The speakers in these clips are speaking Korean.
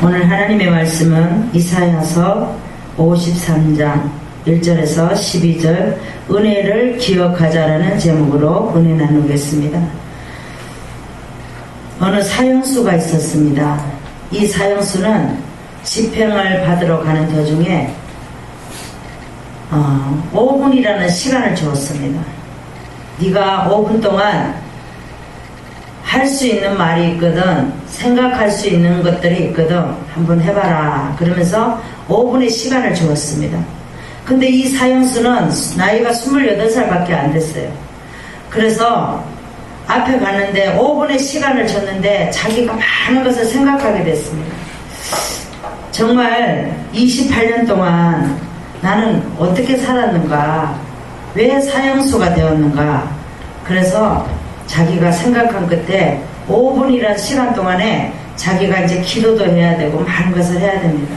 오늘 하나님의 말씀은 이사야서 53장 1절에서 12절 은혜를 기억하자라는 제목으로 은혜 나누겠습니다. 어느 사형수가 있었습니다. 이 사형수는 집행을 받으러 가는 도중에 5분이라는 시간을 주었습니다. 네가 5분 동안 할 수 있는 말이 있거든, 생각할 수 있는 것들이 있거든, 한번 해봐라 그러면서 5분의 시간을 주었습니다. 근데 이 사형수는 나이가 28살밖에 안 됐어요. 그래서 앞에 갔는데 5분의 시간을 줬는데 자기가 많은 것을 생각하게 됐습니다. 정말 28년 동안 나는 어떻게 살았는가, 왜 사형수가 되었는가. 그래서 자기가 생각한 끝에 5분이라는 시간 동안에 자기가 이제 기도도 해야 되고 많은 것을 해야 됩니다.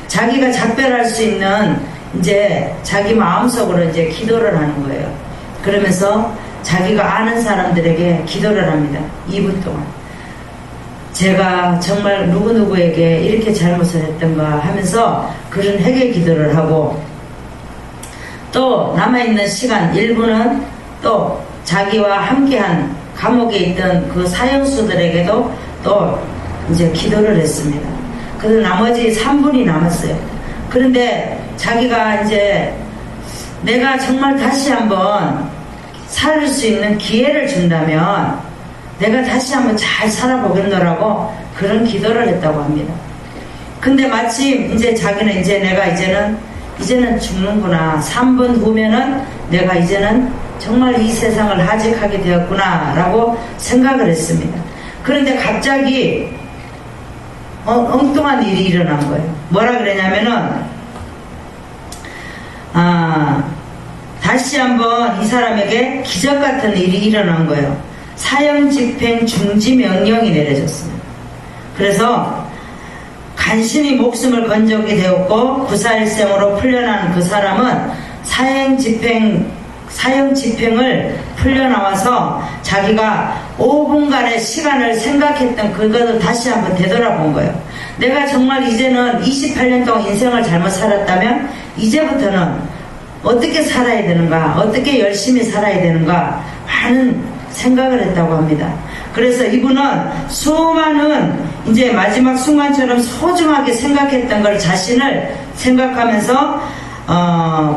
자기가 작별할 수 있는 이제 자기 마음속으로 이제 기도를 하는 거예요. 그러면서 자기가 아는 사람들에게 기도를 합니다. 2분 동안. 제가 정말 누구누구에게 이렇게 잘못을 했던가 하면서 그런 회개 기도를 하고, 또 남아있는 시간 1분은 또 자기와 함께한 감옥에 있던 그 사형수들에게도 또 이제 기도를 했습니다. 그래서 나머지 3분이 남았어요. 그런데 자기가 이제 내가 정말 다시 한번 살 수 있는 기회를 준다면 내가 다시 한번 잘 살아보겠노라고 그런 기도를 했다고 합니다. 근데 마침 이제 자기는 이제 내가 이제는 죽는구나. 3분 후면은 내가 이제는 정말 이 세상을 하직하게 되었구나 라고 생각을 했습니다. 그런데 갑자기 엉뚱한 일이 일어난 거예요. 뭐라 그러냐면은 다시 한번 이 사람에게 기적 같은 일이 일어난 거예요. 사형 집행 중지 명령이 내려졌습니다. 그래서 간신히 목숨을 건져게 되었고 구사일생으로 풀려난 그 사람은 사형 집행을 풀려나와서 자기가 5분간의 시간을 생각했던 그것을 다시 한번 되돌아본 거예요. 내가 정말 이제는 28년 동안 인생을 잘못 살았다면 이제부터는 어떻게 살아야 되는가, 어떻게 열심히 살아야 되는가 하는 생각을 했다고 합니다. 그래서 이분은 수많은 이제 마지막 순간처럼 소중하게 생각했던 걸 자신을 생각하면서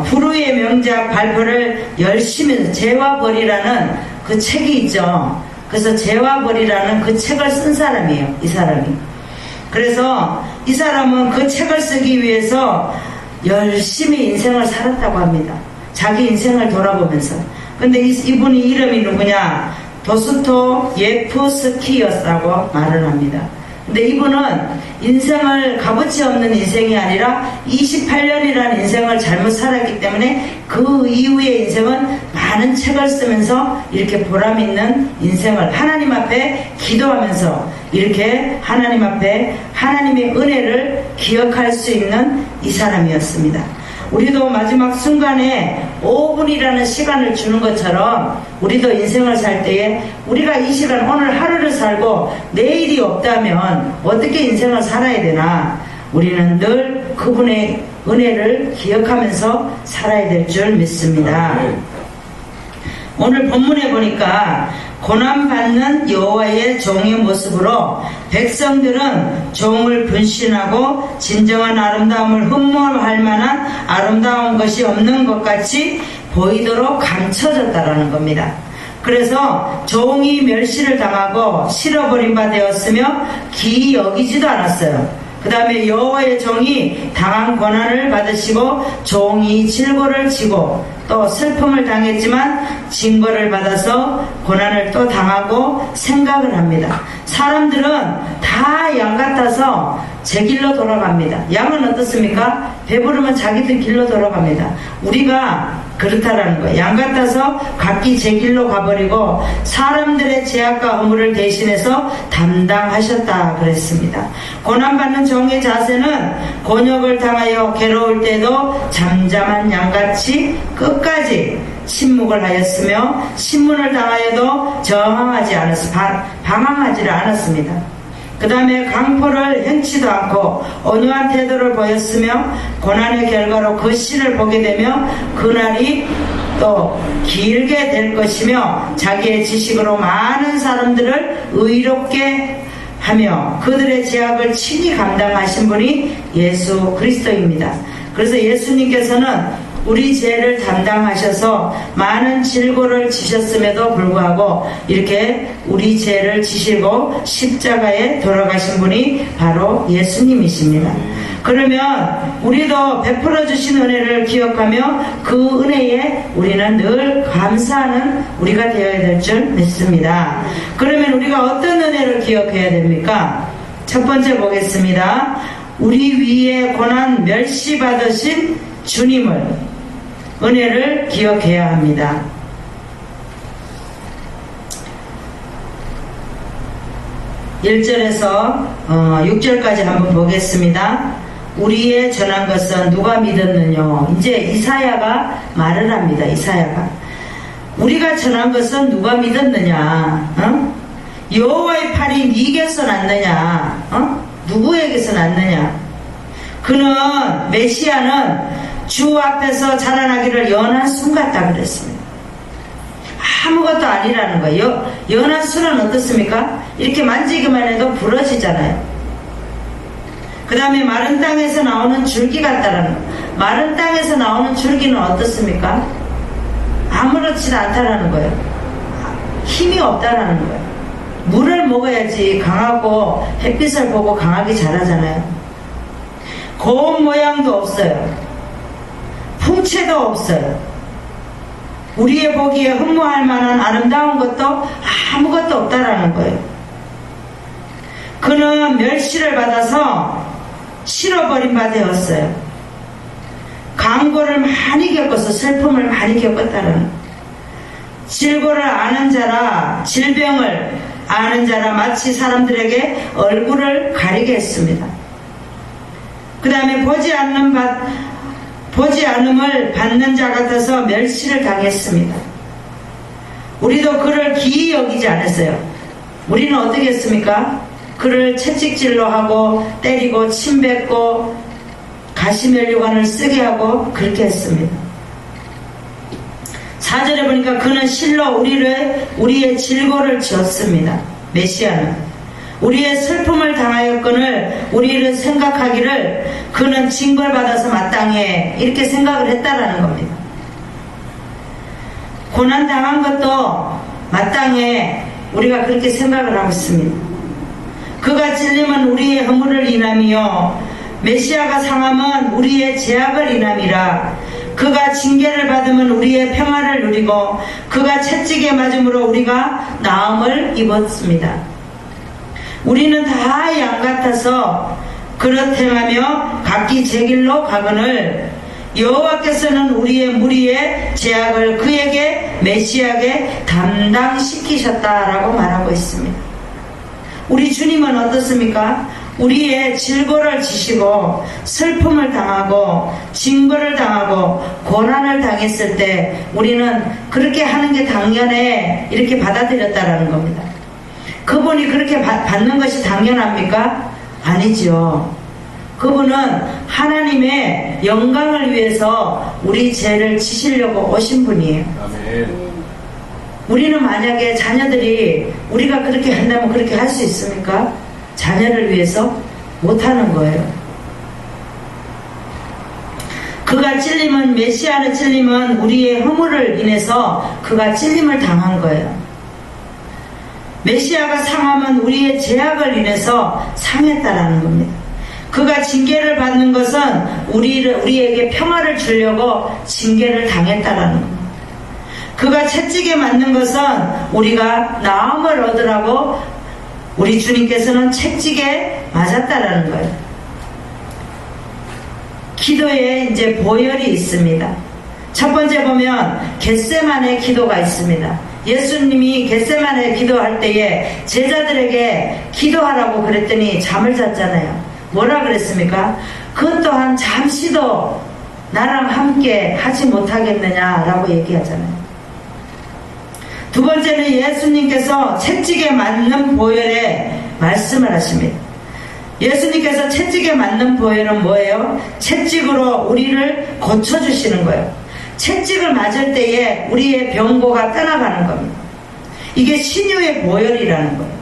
불후의 명작 발표를 열심히, 죄와 벌이라는 그 책이 있죠. 그래서 죄와 벌이라는 그 책을 쓴 사람이에요, 이 사람이. 그래서 이 사람은 그 책을 쓰기 위해서 열심히 인생을 살았다고 합니다. 자기 인생을 돌아보면서. 근데 이분이 이름이 누구냐? 도스토 예프스키였다고 말을 합니다. 근데 이분은 인생을 값어치 없는 인생이 아니라 28년이라는 인생을 잘못 살았기 때문에 그 이후의 인생은 많은 책을 쓰면서 이렇게 보람 있는 인생을 하나님 앞에 기도하면서 이렇게 하나님 앞에 하나님의 은혜를 기억할 수 있는 이 사람이었습니다. 우리도 마지막 순간에 5분이라는 시간을 주는 것처럼 우리도 인생을 살 때에 우리가 이 시간 오늘 하루를 살고 내일이 없다면 어떻게 인생을 살아야 되나, 우리는 늘 그분의 은혜를 기억하면서 살아야 될 줄 믿습니다. 오늘 본문에 보니까 고난받는 여호와의 종의 모습으로 백성들은 종을 분신하고 진정한 아름다움을 흠모할 만한 아름다운 것이 없는 것 같이 보이도록 감춰졌다라는 겁니다. 그래서 종이 멸시를 당하고 실어버린 바 되었으며 기이 여기지도 않았어요. 그 다음에 여호와의 종이 당한 고난을 받으시고 종이 질고를 지고 또 슬픔을 당했지만 징벌을 받아서 고난을 또 당하고 생각을 합니다. 사람들은 다 양 같아서 제 길로 돌아갑니다. 양은 어떻습니까? 배부르면 자기들 길로 돌아갑니다. 우리가 그렇다라는 거예요. 양 같아서 각기 제 길로 가버리고 사람들의 죄악과 허물을 대신해서 담당하셨다 그랬습니다. 고난받는 종의 자세는 곤욕을 당하여 괴로울 때도 잠잠한 양같이 끝까지 침묵을 하였으며 신문을 당하여도 방황하지를 않았습니다. 그 그 다음에 강포를 행치도 않고 온유한 태도를 보였으며 고난의 결과로 그 씨를 보게 되며 그날이 또 길게 될 것이며 자기의 지식으로 많은 사람들을 의롭게 하며 그들의 죄악을 친히 감당하신 분이 예수 그리스도입니다. 그래서 예수님께서는 우리 죄를 담당하셔서 많은 질고를 지셨음에도 불구하고 이렇게 우리 죄를 지시고 십자가에 돌아가신 분이 바로 예수님이십니다. 그러면 우리도 베풀어 주신 은혜를 기억하며 그 은혜에 우리는 늘 감사하는 우리가 되어야 될 줄 믿습니다. 그러면 우리가 어떤 은혜를 기억해야 됩니까? 첫 번째 보겠습니다. 우리 위에 고난 멸시 받으신 주님을 은혜를 기억해야 합니다. 1절에서 6절까지 한번 보겠습니다. 우리의 전한 것은 누가 믿었느냐. 이제 이사야가 말을 합니다. 이사야가 우리가 전한 것은 누가 믿었느냐. 여호와의 팔이 네게서 났느냐. 누구에게서 났느냐. 그는 메시아는 주 앞에서 자라나기를 연한 순 같다 그랬습니다. 아무것도 아니라는 거예요. 연한 순은 어떻습니까? 이렇게 만지기만 해도 부러지잖아요. 그 다음에 마른 땅에서 나오는 줄기 같다라는 거. 마른 땅에서 나오는 줄기는 어떻습니까? 아무렇지도 않다라는 거예요. 힘이 없다라는 거예요. 물을 먹어야지 강하고 햇빛을 보고 강하게 자라잖아요. 고운 모양도 없어요. 풍채도 없어요. 우리의 보기에 흠모할 만한 아름다운 것도 아무것도 없다라는 거예요. 그는 멸시를 받아서 실어버린 바 되었어요. 강고를 많이 겪어서 슬픔을 많이 겪었다는 거예요. 질고를 아는 자라, 질병을 아는 자라 마치 사람들에게 얼굴을 가리게 했습니다. 그 다음에 보지 않음을 받는 자 같아서 멸시를 당했습니다. 우리도 그를 기이 여기지 않았어요. 우리는 어떻게 했습니까? 그를 채찍질로 하고 때리고 침뱉고 가시면류관을 쓰게 하고 그렇게 했습니다. 4절에 보니까 그는 실로 우리의 질고를 지었습니다. 메시아는 우리의 슬픔을 당하였거늘 우리를 생각하기를 그는 징벌받아서 마땅해 이렇게 생각을 했다라는 겁니다. 고난당한 것도 마땅해 우리가 그렇게 생각을 하고 있습니다. 그가 찔림은 우리의 허물을 인함이요 메시아가 상함은 우리의 죄악을 인함이라. 그가 징계를 받으면 우리의 평화를 누리고 그가 채찍에 맞음으로 우리가 나음을 입었습니다. 우리는 다 양같아서 그릇 행하며 각기 제 길로 가거늘 여호와께서는 우리의 무리의 죄악을 그에게 메시아에게 담당시키셨다라고 말하고 있습니다. 우리 주님은 어떻습니까? 우리의 질고를 지시고 슬픔을 당하고 징벌을 당하고 고난을 당했을 때 우리는 그렇게 하는 게 당연해 이렇게 받아들였다라는 겁니다. 그분이 그렇게 받는 것이 당연합니까? 아니죠. 그분은 하나님의 영광을 위해서 우리 죄를 지시려고 오신 분이에요. 아멘. 우리는 만약에 자녀들이 우리가 그렇게 한다면 그렇게 할 수 있습니까? 자녀를 위해서 못하는 거예요. 그가 찔림은 메시아의 찔림은 우리의 허물을 인해서 그가 찔림을 당한 거예요. 메시아가 상함은 우리의 죄악을 인해서 상했다라는 겁니다. 그가 징계를 받는 것은 우리에게 평화를 주려고 징계를 당했다라는 겁니다. 그가 채찍에 맞는 것은 우리가 나음을 얻으라고 우리 주님께서는 채찍에 맞았다라는 거예요. 기도에 이제 보혈이 있습니다. 첫 번째 보면 겟세마네 기도가 있습니다. 예수님이 겟세마네 기도할 때에 제자들에게 기도하라고 그랬더니 잠을 잤잖아요. 뭐라 그랬습니까? 그 또한 잠시도 나랑 함께 하지 못하겠느냐라고 얘기하잖아요. 두 번째는 예수님께서 채찍에 맞는 보혈에 말씀을 하십니다. 예수님께서 채찍에 맞는 보혈은 뭐예요? 채찍으로 우리를 고쳐주시는 거예요. 채찍을 맞을 때에 우리의 병고가 떠나가는 겁니다. 이게 신유의 보혈이라는 거예요.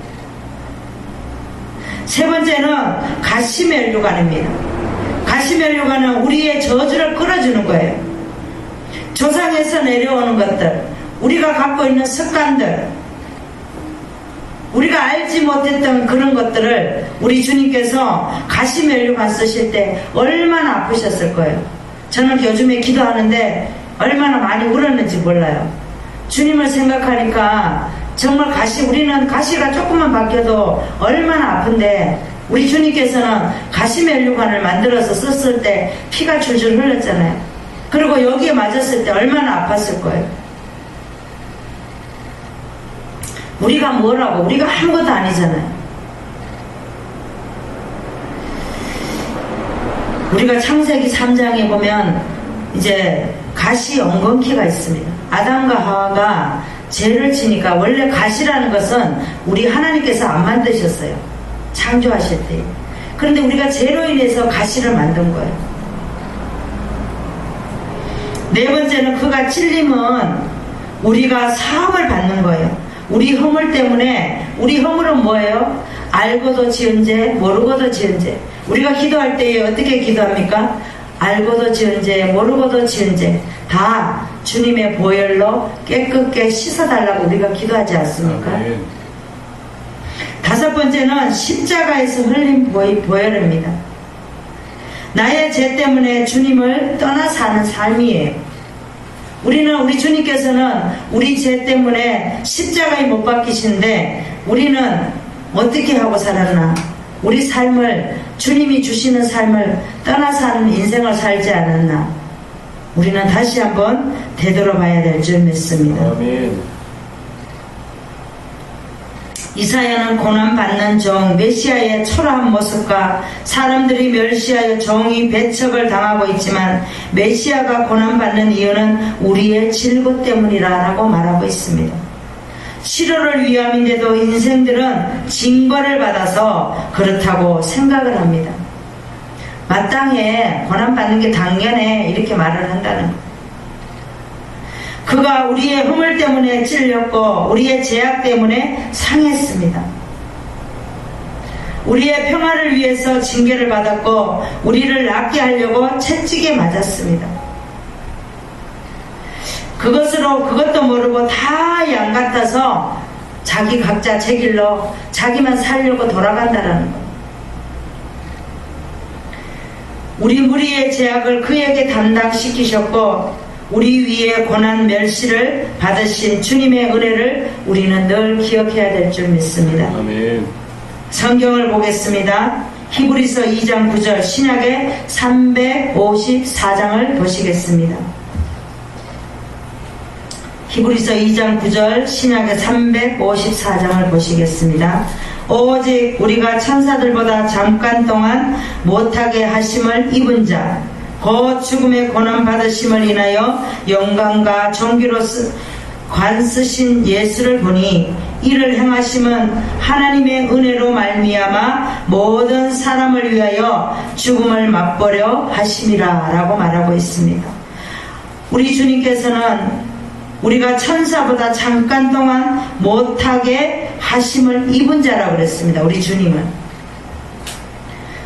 세 번째는 가시멜류관입니다. 가시멜류관은 우리의 저주를 끌어주는 거예요. 조상에서 내려오는 것들, 우리가 갖고 있는 습관들, 우리가 알지 못했던 그런 것들을 우리 주님께서 가시멜류관 쓰실 때 얼마나 아프셨을 거예요. 저는 요즘에 기도하는데 얼마나 많이 울었는지 몰라요. 주님을 생각하니까 정말 우리는 가시가 조금만 바뀌어도 얼마나 아픈데 우리 주님께서는 가시멜류관을 만들어서 썼을 때 피가 줄줄 흘렀잖아요. 그리고 여기에 맞았을 때 얼마나 아팠을 거예요. 우리가 뭐라고? 우리가 아무것도 아니잖아요. 우리가 창세기 3장에 보면 이제 가시 엉겅퀴가 있습니다. 아담과 하와가 죄를 지니까, 원래 가시라는 것은 우리 하나님께서 안 만드셨어요. 창조하실 때. 그런데 우리가 죄로 인해서 가시를 만든 거예요. 네 번째는 그가 찔림은 우리가 사함을 받는 거예요. 우리 허물 때문에, 우리 허물은 뭐예요? 알고도 지은 죄, 모르고도 지은 죄. 우리가 기도할 때에 어떻게 기도합니까? 알고도 지은 죄, 모르고도 지은 죄, 다 주님의 보혈로 깨끗게 씻어달라고 우리가 기도하지 않습니까? 다섯 번째는 십자가에서 흘린 보혈입니다. 나의 죄 때문에 주님을 떠나 사는 삶이에요. 우리 주님께서는 우리 죄 때문에 십자가에 못 박히신데 우리는 어떻게 하고 살았나? 우리 삶을, 주님이 주시는 삶을 떠나 사는 인생을 살지 않았나? 우리는 다시 한번 되돌아봐야 될 줄 믿습니다. 아멘. 이사야는 고난받는 종, 메시아의 초라한 모습과 사람들이 멸시하여 종이 배척을 당하고 있지만 메시아가 고난받는 이유는 우리의 질고 때문이라고 말하고 있습니다. 실효를 위함인데도 인생들은 징벌을 받아서 그렇다고 생각을 합니다. 마땅해, 고난받는 게 당연해, 이렇게 말을 한다는 거예요. 그가 우리의 허물 때문에 찔렸고 우리의 죄악 때문에 상했습니다. 우리의 평화를 위해서 징계를 받았고 우리를 낫게 하려고 채찍에 맞았습니다. 그것도 모르고 다 양 같아서 자기 각자 제 길로 자기만 살려고 돌아간다라는 것. 우리 무리의 죄악을 그에게 담당시키셨고 우리 위에 고난 멸시를 받으신 주님의 은혜를 우리는 늘 기억해야 될 줄 믿습니다. 아멘. 성경을 보겠습니다. 히브리서 2장 9절, 신약의 354장을 보시겠습니다. 히브리서 2장 9절, 신약의 354장을 보시겠습니다. 오직 우리가 천사들보다 잠깐 동안 못하게 하심을 입은 자, 곧 죽음의 고난 받으심을 인하여 영광과 존귀로 관쓰신 예수를 보니 이를 행하심은 하나님의 은혜로 말미암아 모든 사람을 위하여 죽음을 맛보려 하심이라 라고 말하고 있습니다. 우리 주님께서는 우리가 천사보다 잠깐 동안 못하게 하심을 입은 자라고 그랬습니다. 우리 주님은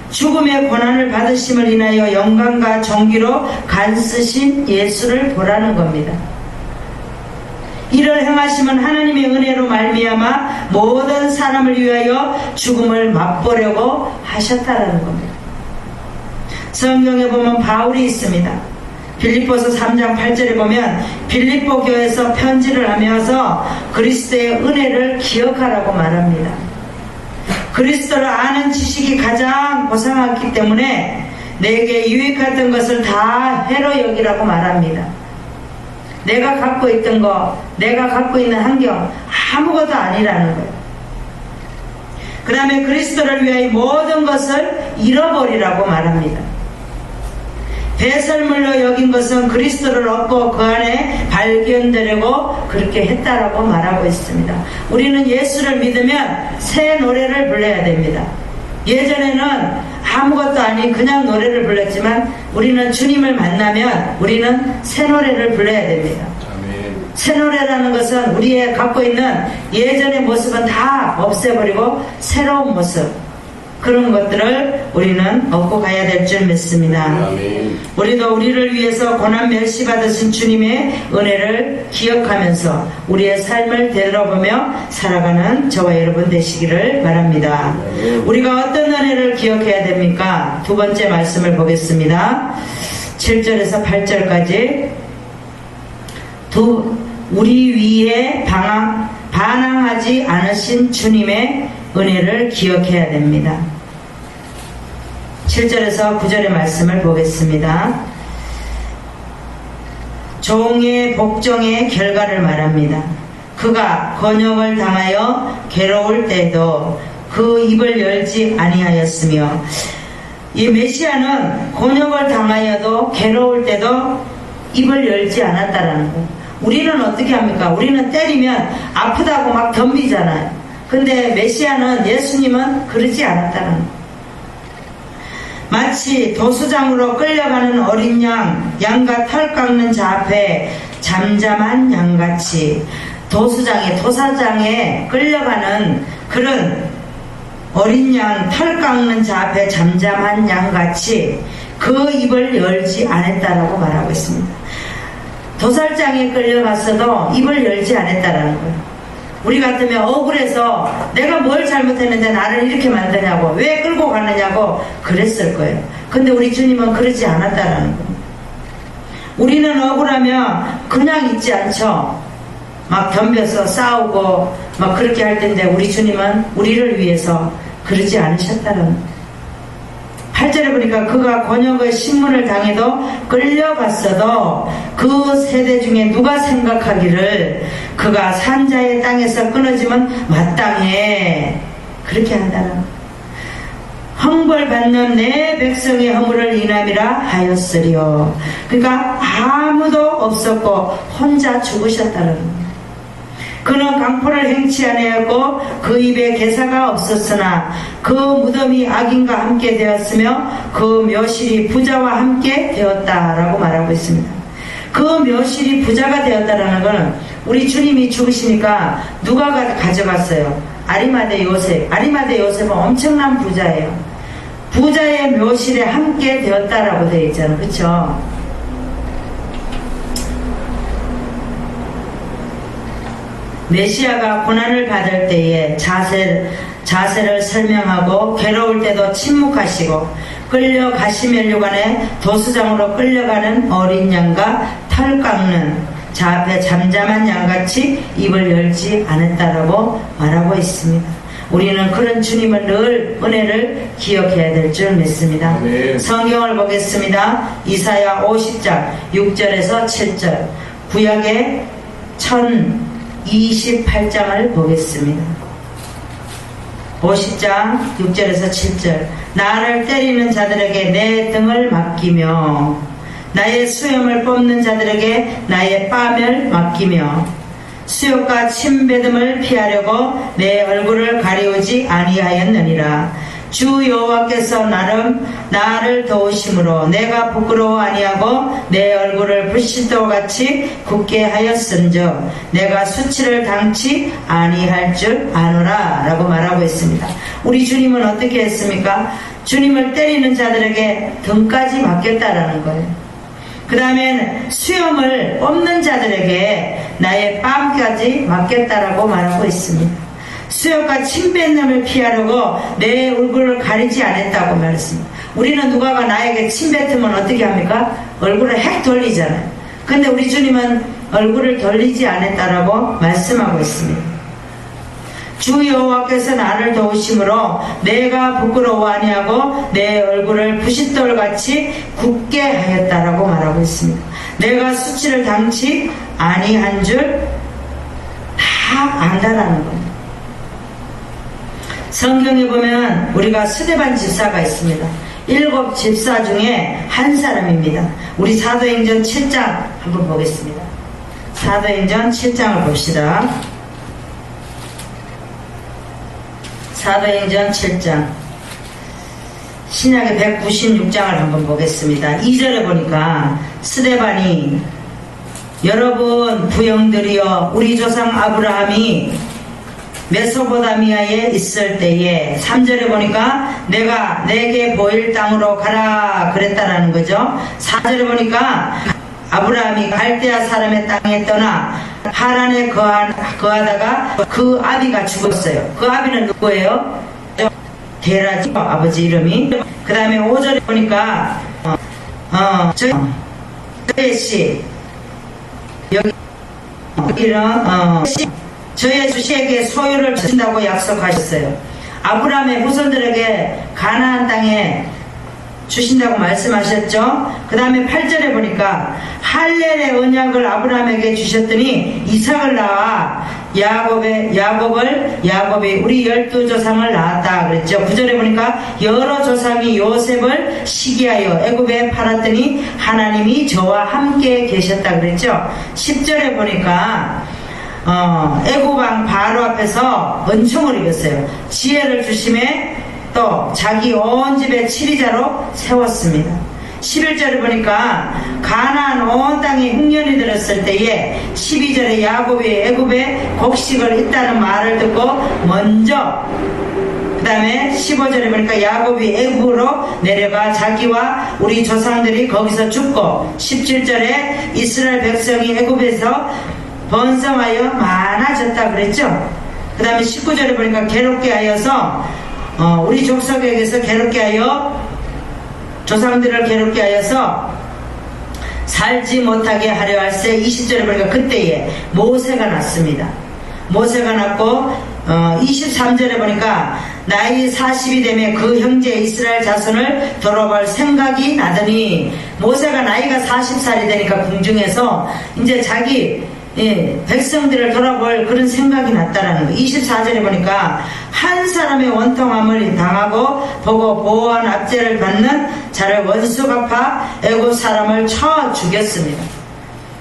죽음의 고난을 받으심을 인하여 영광과 존귀로 간쓰신 예수를 보라는 겁니다. 이를 행하심은 하나님의 은혜로 말미암아 모든 사람을 위하여 죽음을 맛보려고 하셨다라는 겁니다. 성경에 보면 바울이 있습니다. 빌립보서 3장 8절에 보면 빌립보 교회에서 편지를 하면서 그리스도의 은혜를 기억하라고 말합니다. 그리스도를 아는 지식이 가장 고상하기 때문에 내게 유익했던 것을 다 해로 여기라고 말합니다. 내가 갖고 있던 거, 내가 갖고 있는 환경 아무것도 아니라는 거예요. 그 다음에 그리스도를 위하여 모든 것을 잃어버리라고 말합니다. 배설물로 여긴 것은 그리스도를 얻고 그 안에 발견되려고 그렇게 했다라고 말하고 있습니다. 우리는 예수를 믿으면 새 노래를 불러야 됩니다. 예전에는 아무것도 아닌 그냥 노래를 불렀지만 우리는 주님을 만나면 우리는 새 노래를 불러야 됩니다. 새 노래라는 것은 우리의 갖고 있는 예전의 모습은 다 없애버리고 새로운 모습, 그런 것들을 우리는 얻고 가야 될 줄 믿습니다. 아멘. 우리도 우리를 위해서 고난 멸시 받으신 주님의 은혜를 기억하면서 우리의 삶을 되돌아보며 살아가는 저와 여러분 되시기를 바랍니다. 아멘. 우리가 어떤 은혜를 기억해야 됩니까? 두 번째 말씀을 보겠습니다. 7절에서 8절까지 우리 위에 반항하지 않으신 주님의 은혜를 기억해야 됩니다. 7절에서 9절의 말씀을 보겠습니다. 종의 복종의 결과를 말합니다. 그가 번역을 당하여 괴로울 때도 그 입을 열지 아니하였으며, 이 메시아는 곤욕을 당하여도 괴로울 때도 입을 열지 않았다라는 거. 우리는 어떻게 합니까? 우리는 때리면 아프다고 막 덤비잖아요. 근데 메시아는, 예수님은 그러지 않았다는 거. 마치 도수장으로 끌려가는 어린 양과 털 깎는 자 앞에 잠잠한 양같이, 도사장에 끌려가는 그런 어린 양, 털 깎는 자 앞에 잠잠한 양같이 그 입을 열지 않았다라고 말하고 있습니다. 도살장에 끌려갔어도 입을 열지 않았다라는 거예요. 우리 같으면 억울해서 내가 뭘 잘못했는데 나를 이렇게 만드냐고, 왜 끌고 가느냐고 그랬을 거예요. 근데 우리 주님은 그러지 않았다라는 거예요. 우리는 억울하면 그냥 있지 않죠. 막 덤벼서 싸우고 막 그렇게 할 텐데 우리 주님은 우리를 위해서 그러지 않으셨다는 거예요. 8절에 보니까 그가 곤욕의 신문을 당해도 끌려갔어도 그 세대 중에 누가 생각하기를 그가 산자의 땅에서 끊어지면 마땅해, 그렇게 한다는, 형벌받는 내 백성의 허물을 인함이라 하였으리요. 그러니까 아무도 없었고 혼자 죽으셨다는 거예요. 그는 강포를 행치 아니하였고 그 입에 개사가 없었으나 그 무덤이 악인과 함께 되었으며 그 묘실이 부자와 함께 되었다라고 말하고 있습니다. 그 묘실이 부자가 되었다라는 것은 우리 주님이 죽으시니까 누가 가져갔어요? 아리마대 요셉. 아리마대 요셉은 엄청난 부자예요. 부자의 묘실에 함께 되었다라고 되어 있잖아요. 그렇죠? 메시아가 고난을 받을 때에 자세를 설명하고, 괴로울 때도 침묵하시고, 끌려가시멜 관에 도수장으로 끌려가는 어린 양과 털 깎는 자 앞에 잠잠한 양같이 입을 열지 않았다라고 말하고 있습니다. 우리는 그런 주님을 늘 은혜를 기억해야 될 줄 믿습니다. 네. 성경을 보겠습니다. 이사야 50장 6절에서 7절, 구약의 1028장을 보겠습니다. 50장 6절에서 7절. 나를 때리는 자들에게 내 등을 맡기며 나의 수염을 뽑는 자들에게 나의 뺨을 맡기며 수욕과 침뱉음을 피하려고 내 얼굴을 가리우지 아니하였느니라. 주 여호와께서 나를 도우심으로 내가 부끄러워 아니하고 내 얼굴을 불신도와 같이 굳게 하였은즉 내가 수치를 당치 아니할 줄 아노라 라고 말하고 있습니다. 우리 주님은 어떻게 했습니까? 주님을 때리는 자들에게 등까지 맡겼다라는 거예요. 그 다음엔 수염을 뽑는 자들에게 나의 뺨까지 맡겼다라고 말하고 있습니다. 수염과 침뱉음을 피하려고 내 얼굴을 가리지 않았다고 말했습니다. 우리는 누가가 나에게 침뱉으면 어떻게 합니까? 얼굴을 핵 돌리잖아요. 근데 우리 주님은 얼굴을 돌리지 않았다라고 말씀하고 있습니다. 주 여호와께서 나를 도우심으로 내가 부끄러워 아니하고 내 얼굴을 부싯돌같이 굳게 하였다라고 말하고 있습니다. 내가 수치를 당치 아니한 줄 다 안다라는 겁니다. 성경에 보면 우리가 스데반 집사가 있습니다. 7 집사 중에 한 사람입니다. 우리 사도행전 7장 한번 보겠습니다. 사도행전 7장을 봅시다. 사도행전 7장 신약의 196장을 한번 보겠습니다. 2절에 보니까 스데반이 여러분 부형들이여 우리 조상 아브라함이 메소포타미아에 있을 때에 3절에 보니까 내가 내게 보일 땅으로 가라 그랬다라는 거죠. 4절에 보니까 아브라함이 갈대아 사람의 땅에 떠나 하란에 거하다가 그 아비가 죽었어요. 그 아비는 누구예요? 게라지 아버지 이름이. 그 다음에 5절에 보니까 저의 씨 여기는 저의 주시에게 소유를 주신다고 약속하셨어요. 아브라함의 후손들에게 가나안 땅에 주신다고 말씀하셨죠. 그 다음에 8절에 보니까 할렐의 언약을 아브라함에게 주셨더니 이삭을 낳아 야곱이 우리 12조상을 낳았다 그랬죠. 9절에 보니까 여러 조상이 요셉을 시기하여 애굽에 팔았더니 하나님이 저와 함께 계셨다 그랬죠. 10절에 보니까 애굽왕 바로 앞에서 은총을 입었어요. 지혜를 주심에 또 자기 온 집에 치리자로 세웠습니다. 11절에 보니까 가나안 온 땅에 흉년이 들었을 때에 12절에 야곱이 애굽에 곡식을 있다는 말을 듣고 먼저, 그 다음에 15절에 보니까 야곱이 애굽으로 내려가 자기와 우리 조상들이 거기서 죽고, 17절에 이스라엘 백성이 애굽에서 번성하여 많아졌다 그랬죠. 그 다음에 19절에 보니까 괴롭게 하여서 우리 족속에게서 괴롭게 하여 조상들을 괴롭게 하여서 살지 못하게 하려 할세. 20절에 보니까 그때에 모세가 났습니다. 모세가 났고 23절에 보니까 나이 40이 되면 그 형제 이스라엘 자손을 돌아볼 생각이 나더니, 모세가 나이가 40살이 되니까 궁중에서 이제 자기 백성들을 돌아볼 그런 생각이 났다라는 거. 24절에 보니까 한 사람의 원통함을 당하고 보고 보호한 압제를 받는 자를 원수 갚아 애굽 사람을 쳐 죽였습니다.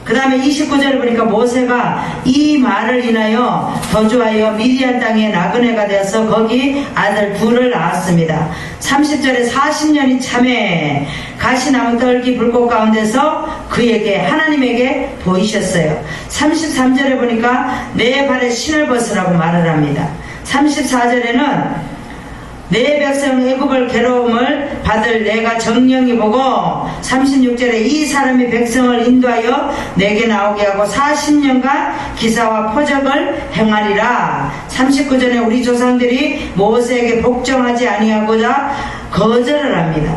그 다음에 29절에 보니까 모세가 이 말을 인하여 도주하여 미디안 땅에 나그네가 되어서 거기 아들 둘을 낳았습니다. 30절에 40년이 참에 가시나무 떨기 불꽃 가운데서 그에게 하나님에게 보이셨어요. 33절에 보니까 내 발에 신을 벗으라고 말을 합니다. 34절에는 내 백성 애굽을 괴로움을 받을 내가 정령이 보고, 36절에 이 사람이 백성을 인도하여 내게 나오게 하고 40년간 기사와 표적을 행하리라. 39절에 우리 조상들이 모세에게 복종하지 아니하고자 거절을 합니다.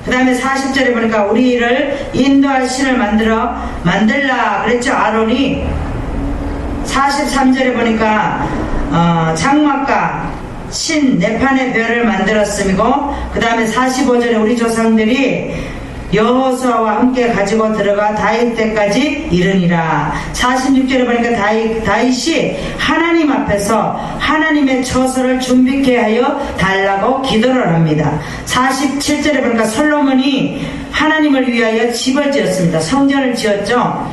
그 다음에 40절에 보니까 우리를 인도할 신을 만들라 그랬죠. 아론이. 43절에 보니까 장막과 신 네판의 별을 만들었음이고, 그 다음에 45절에 우리 조상들이 여호수아와 함께 가지고 들어가 다윗 때까지 이르니라. 46절에 보니까 다윗이 하나님 앞에서 하나님의 처소를 준비케 하여 달라고 기도를 합니다. 47절에 보니까 솔로몬이 하나님을 위하여 집을 지었습니다. 성전을 지었죠.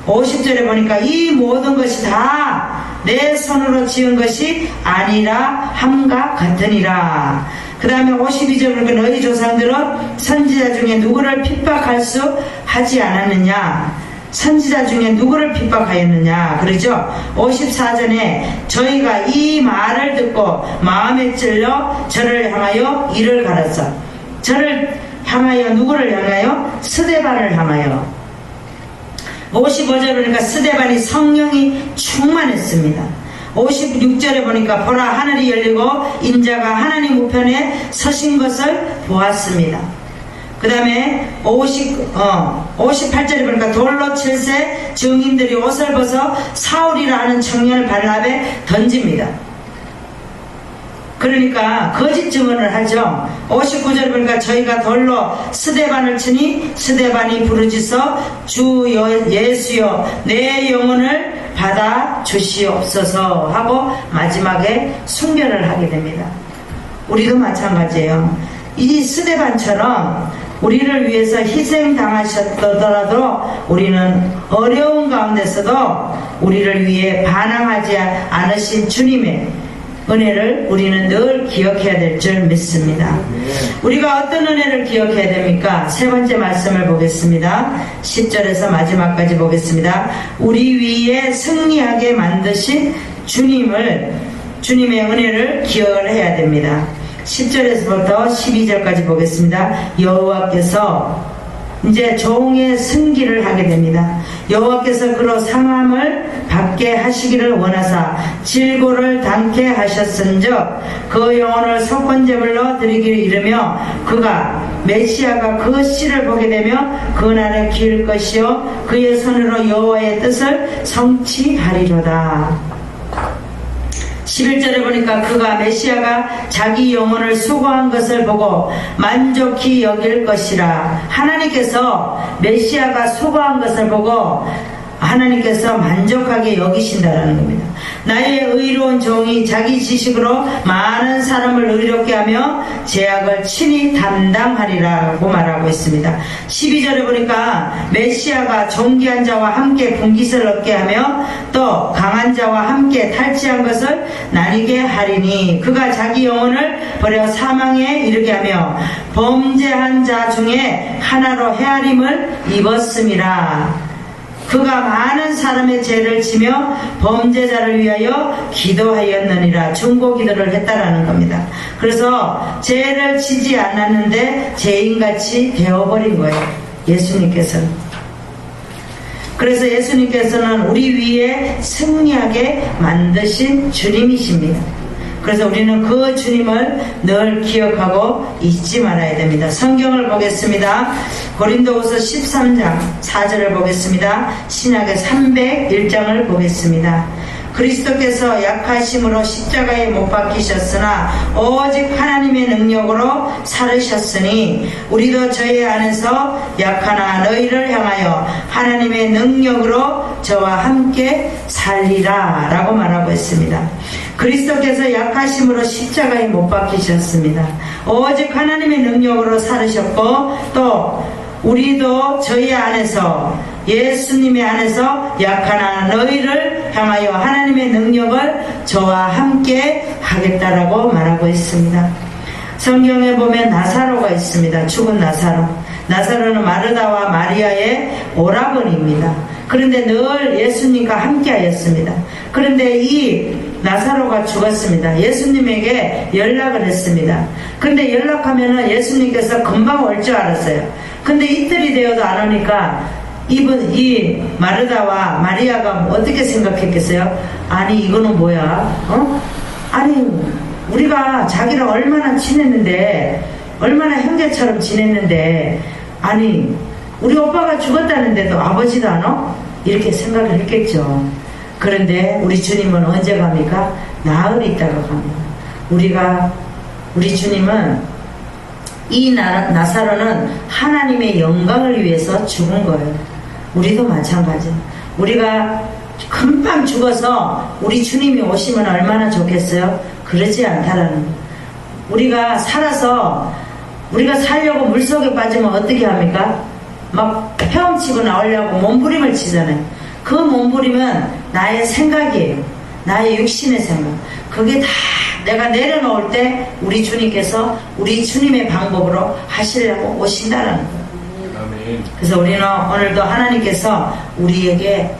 50절에 보니까 이 모든 것이 다 내 손으로 지은 것이 아니라 함과 같으니라. 그 다음에 52절에 보니까 너희 조상들은 선지자 중에 누구를 핍박할 수 하지 않았느냐. 선지자 중에 누구를 핍박하였느냐 그러죠. 54절에 저희가 이 말을 듣고 마음에 찔러 저를 향하여 이를 갈았어. 저를 향하여 누구를 향하여? 스데반을 향하여. 55절에 보니까 스데반이 성령이 충만했습니다. 56절에 보니까 보라 하늘이 열리고 인자가 하나님 우편에 서신 것을 보았습니다. 그 다음에 58절에 보니까 돌로 칠세 증인들이 옷을 벗어 사울이라 하는 청년을 발랍에 던집니다. 그러니까 거짓 증언을 하죠. 59절에 보니까 저희가 돌로 스데반을 치니 스데반이 부르짖어 주 예수여 내 영혼을 받아 주시옵소서 하고 마지막에 순결을 하게 됩니다. 우리도 마찬가지예요. 이 스데반처럼 우리를 위해서 희생당하셨더라도 우리는 어려운 가운데서도 우리를 위해 반항하지 않으신 주님의 은혜를 우리는 늘 기억해야 될 줄 믿습니다. 우리가 어떤 은혜를 기억해야 됩니까? 세 번째 말씀을 보겠습니다. 10절에서 마지막까지 보겠습니다. 우리 위에 승리하게 만드신 주님의 은혜를 기억을 해야 됩니다. 10절에서부터 12절까지 보겠습니다. 여호와께서 이제 종의 승기를 하게 됩니다. 여호와께서 그로 상함을 받게 하시기를 원하사 질고를 당케 하셨은즉 그 영혼을 속건제물로 드리기를 이르며 그가 메시아가 그 씨를 보게 되며 그날에 기을 것이요 그의 손으로 여호와의 뜻을 성취하리로다. 11절에 보니까 그가 메시아가 자기 영혼을 수고한 것을 보고 만족히 여길 것이라. 하나님께서 메시아가 수고한 것을 보고 하나님께서 만족하게 여기신다라는 겁니다. 나의 의로운 종이 자기 지식으로 많은 사람을 의롭게 하며 죄악을 친히 담당하리라고 말하고 있습니다. 12절에 보니까 메시아가 존귀한 자와 함께 분깃을 얻게 하며 또 강한 자와 함께 탈취한 것을 나뉘게 하리니 그가 자기 영혼을 버려 사망에 이르게 하며 범죄한 자 중에 하나로 헤아림을 입었음이라. 그가 많은 사람의 죄를 지며 범죄자를 위하여 기도하였느니라. 중보 기도를 했다라는 겁니다. 그래서 죄를 지지 않았는데 죄인같이 되어버린 거예요. 예수님께서는. 그래서 예수님께서는 우리 위에 승리하게 만드신 주님이십니다. 그래서 우리는 그 주님을 늘 기억하고 잊지 말아야 됩니다. 성경을 보겠습니다. 고린도후서 13장 4절을 보겠습니다. 신약의 301장을 보겠습니다. 그리스도께서 약하심으로 십자가에 못 박히셨으나 오직 하나님의 능력으로 살으셨으니 우리도 저희 안에서 약하나 너희를 향하여 하나님의 능력으로 저와 함께 살리라 라고 말하고 있습니다. 그리스도께서 약하심으로 십자가에 못 박히셨습니다. 오직 하나님의 능력으로 살으셨고 또 우리도 저희 안에서 예수님의 안에서 약하나 너희를 향하여 하나님의 능력을 저와 함께 하겠다라고 말하고 있습니다. 성경에 보면 나사로가 있습니다. 죽은 나사로. 나사로는 마르다와 마리아의 오라버니입니다. 그런데 늘 예수님과 함께 하였습니다. 그런데 이 나사로가 죽었습니다. 예수님에게 연락을 했습니다. 그런데 연락하면은 예수님께서 금방 올 줄 알았어요. 근데 이틀이 되어도 안 오니까 이 마르다와 마리아가 어떻게 생각했겠어요? 아니 이거는 뭐야? 아니 우리가 자기랑 얼마나 친했는데 얼마나 형제처럼 지냈는데 아니 우리 오빠가 죽었다는데도 아버지도 안 와? 이렇게 생각을 했겠죠. 그런데 우리 주님은 언제 갑니까? 나흘 있다가 갑니다. 우리 주님은 이 나사로는 하나님의 영광을 위해서 죽은 거예요. 우리도 마찬가지예요. 우리가 금방 죽어서 우리 주님이 오시면 얼마나 좋겠어요? 그러지 않다라는 거예요. 우리가 살려고 물속에 빠지면 어떻게 합니까? 막 헤엄치고 나오려고 몸부림을 치잖아요. 그 몸부림은 나의 생각이에요. 나의 육신의 생각. 그게 다 내가 내려놓을 때 우리 주님께서 우리 주님의 방법으로 하시려고 오신다라는 거예요. 그래서 우리는 오늘도 하나님께서 우리에게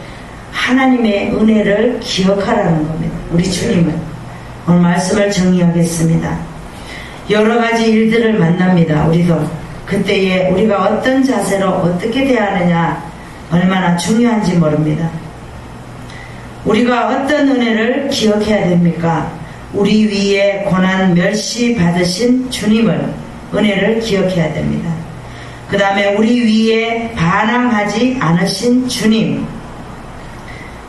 하나님의 은혜를 기억하라는 겁니다. 우리 주님은. 오늘 말씀을 정리하겠습니다. 여러 가지 일들을 만납니다. 우리도. 그때에 우리가 어떤 자세로 어떻게 대하느냐 얼마나 중요한지 모릅니다. 우리가 어떤 은혜를 기억해야 됩니까? 우리 위에 고난 멸시 받으신 주님을 은혜를 기억해야 됩니다. 그 다음에 우리 위에 반항하지 않으신 주님,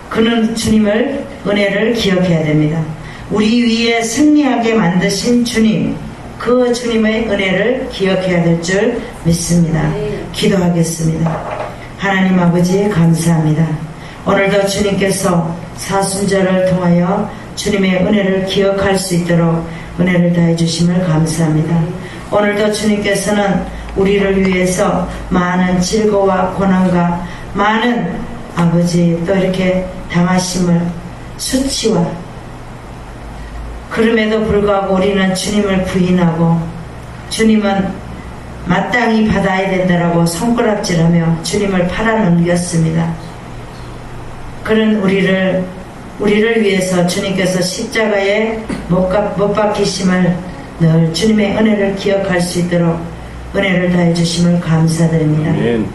그는 주님을 은혜를 기억해야 됩니다. 우리 위에 승리하게 만드신 주님, 그 주님의 은혜를 기억해야 될 줄 믿습니다. 기도하겠습니다. 하나님 아버지 감사합니다. 오늘도 주님께서 사순절을 통하여 주님의 은혜를 기억할 수 있도록 은혜를 다해 주심을 감사합니다. 오늘도 주님께서는 우리를 위해서 많은 질고와 고난과 많은 아버지 또 이렇게 당하심을 수치와 그럼에도 불구하고 우리는 주님을 부인하고 주님은 마땅히 받아야 된다라고 손가락질하며 주님을 팔아넘겼습니다. 그런 우리를 위해서 주님께서 십자가에 못 박히심을 늘 주님의 은혜를 기억할 수 있도록 은혜를 다해 주심을 감사드립니다. 아멘.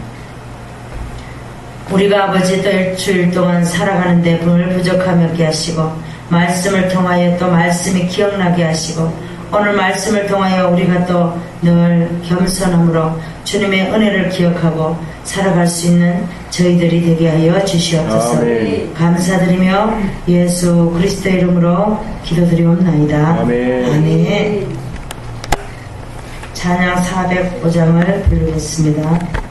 우리가 아버지 또 일주일 동안 살아가는데 분을 부족함이 없게 하시고 말씀을 통하여 또 말씀이 기억나게 하시고 오늘 말씀을 통하여 우리가 또 늘 겸손함으로 주님의 은혜를 기억하고 살아갈 수 있는 저희들이 되게 하여 주시옵소서. 아멘. 감사드리며 예수 그리스도의 이름으로 기도드리옵나이다. 아멘. 아멘. 찬양 405장을 부르겠습니다.